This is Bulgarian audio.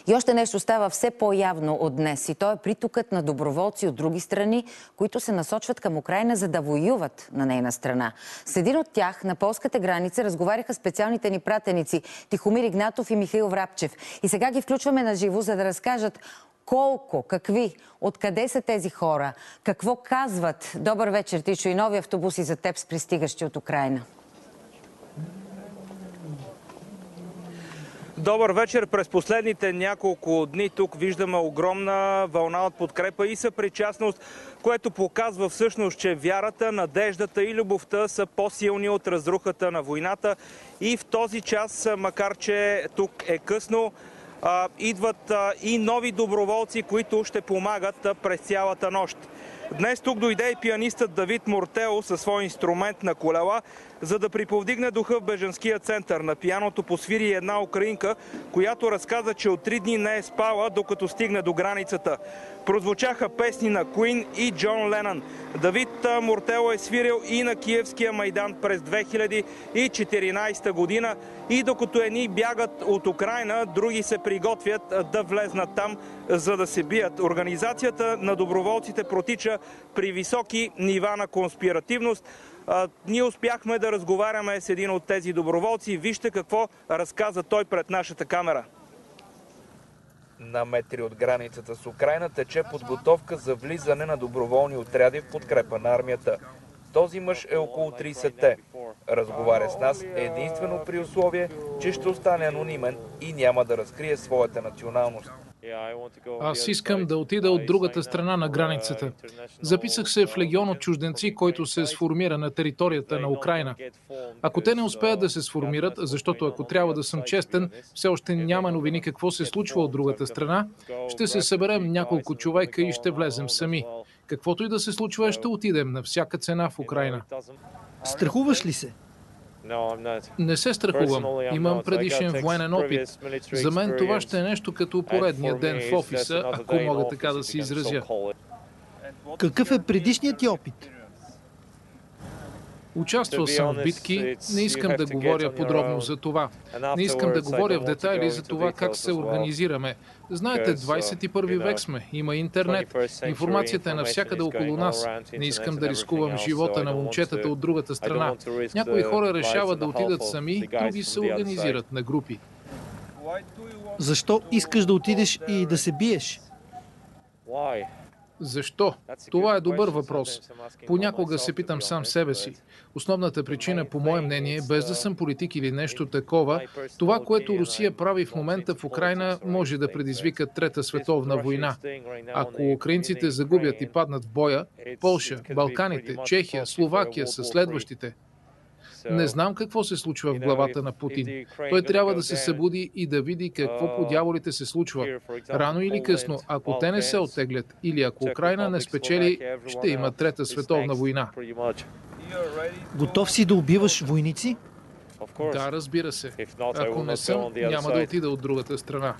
И още нещо става все по-явно от днес. И то е притокът на доброволци от други страни, които се насочват към Украйна, за да воюват на нейна страна. С един от тях на полската граница разговаряха специалните ни пратеници Тихомир Игнатов и Михаил Врабчев. И сега ги включваме на живо, за да разкажат колко, какви, откъде са тези хора, какво казват. Добър вечер, Тичо, и нови автобуси за теб с пристигащи от Украйна. Добър вечер. През последните няколко дни тук виждаме огромна вълна от подкрепа и съпричастност, което показва всъщност, че вярата, надеждата и любовта са по-силни от разрухата на войната. И в този час, макар че тук е късно, идват и нови доброволци, които ще помагат през цялата нощ. Днес тук дойде и пианистът Давид Мортео със свой инструмент на колела, за да приповдигне духа в бежанския център. На пианото посвири една украинка, която разказа, че от 3 дни не е спала, докато стигне до границата. Прозвучаха песни на Куин и Джон Ленън. Давид Мортео е свирил и на Киевския майдан през 2014 година. И докато едни бягат от Украйна, други се приготвят да влезнат там, за да се бият. Организацията на доброволците протича при високи нива на конспиративност. Ние успяхме да разговаряме с един от тези доброволци. Вижте какво разказа той пред нашата камера. На метри от границата с Украйна тече подготовка за влизане на доброволни отряди в подкрепа на армията. Този мъж е около 30-те. Разговаря с нас единствено при условие, че ще остане анонимен и няма да разкрие своята националност. Аз искам да отида от другата страна на границата. Записах се в легион от чужденци, който се сформира на територията на Украйна. Ако те не успеят да се сформират, защото ако трябва да съм честен, все още няма новини какво се случва от другата страна, ще се съберем няколко човека и ще влезем сами. Каквото и да се случва, ще отидем на всяка цена в Украйна. Страхуваш ли се? Не се страхувам. Имам предишен военен опит. За мен това ще е нещо като поредния ден в офиса, ако мога така да се изразя. Какъв е предишният ти опит? Участвал съм в битки, не искам да говоря подробно за това. Не искам да говоря в детайли за това как се организираме. Знаете, 21 век сме, има интернет, информацията е навсякъде около нас. Не искам да рискувам живота на момчетата от другата страна. Някои хора решават да отидат сами, други се организират на групи. Защо искаш да отидеш и да се биеш? Защо? Това е добър въпрос. Понякога се питам сам себе си. Основната причина, по мое мнение, без да съм политик или нещо такова, това, което Русия прави в момента в Украйна, може да предизвика Трета световна война. Ако украинците загубят и паднат в боя, Полша, Балканите, Чехия, Словакия са следващите. Не знам какво се случва в главата на Путин. Той трябва да се събуди и да види какво по дяволите се случва. Рано или късно, ако те не се оттеглят или ако Украйна не спечели, ще има Трета световна война. Готов си да убиваш войници? Да, разбира се. Ако не съм, няма да отида от другата страна.